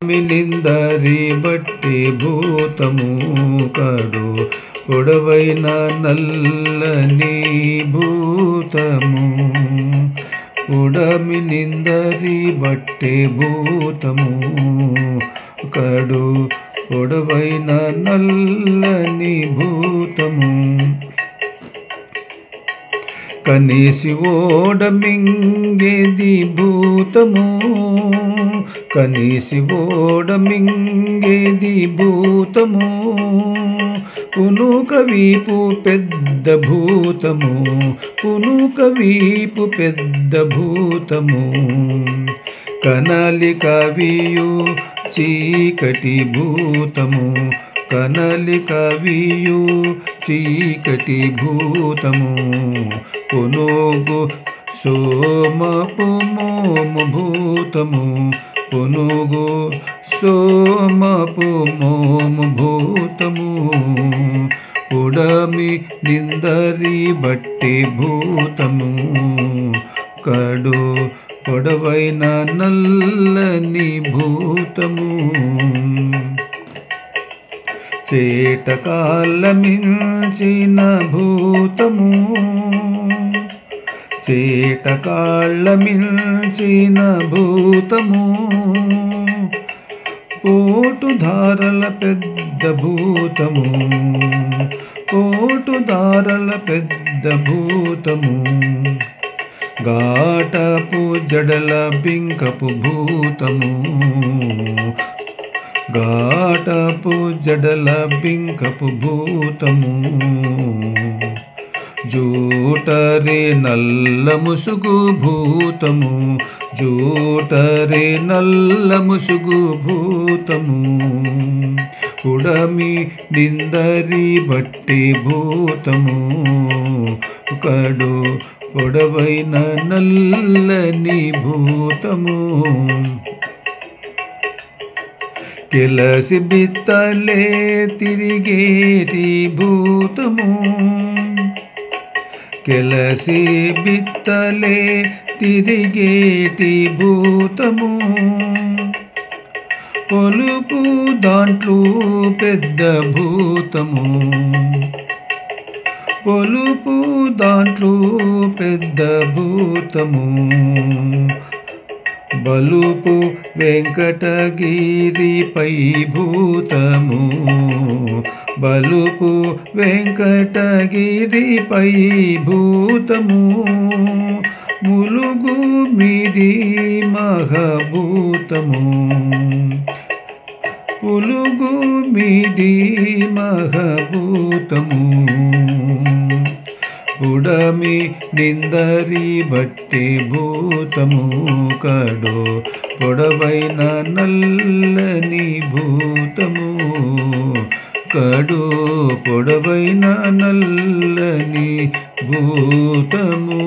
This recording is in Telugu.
మిలిందరి బట్టి భూతము కడు పొడవైన నల్లని భూతము పొడమిలిందరి బట్టి భూతము కడు పొడవైన నల్లని భూతము కనీసి ఓడమింగేది భూతము కనీసి ఓడమింగేది భూతము పునుక వీపు పెద్ద భూతము పునుక వీపు పెద్ద భూతము కనలి కవియు చీకటి భూతము కనలి కవియు చీకటి భూతము పునుగు సోమపు మోము భూతము పునుగు సోమపు మోము భూతము పుడమి నిందరి బట్టి భూతము కడు పొడవైన నల్లని భూతము చేటకాళ్ళమించిన భూతము చేటకాళ్ళమించిన భూతము పోటుధారల పెద్ద భూతము పోటుధారల పెద్ద భూతము ఘాటపు జడల బింకపు భూతము ఘాటపు జడల బింకపు భూతము జూటరే నల్ల ముసుగు భూతము జూటరే నల్ల ముసుగు భూతము పుడమి నిందరి బట్టి భూతము కడు పొడవైన నల్లని భూతము కెలసి బిత్తలే తిరిగేటి భూతము కెలసి బిత్తలే తిరిగేటి భూతము పొలుపు దాంట్లో పెద్ద భూతము పొలుపు దాంట్లో పెద్ద భూతము బలుపు వెంకటగిరిపై భూతము బలుపు వెంకటగిరిపై భూతము ములుగు మిది మహభూతము పులుగు మిది మహభూతము పుడమి నిందరి బట్టి భూతము కడు పొడవైన నల్లని భూతము కడు పొడవైన నల్లని భూతము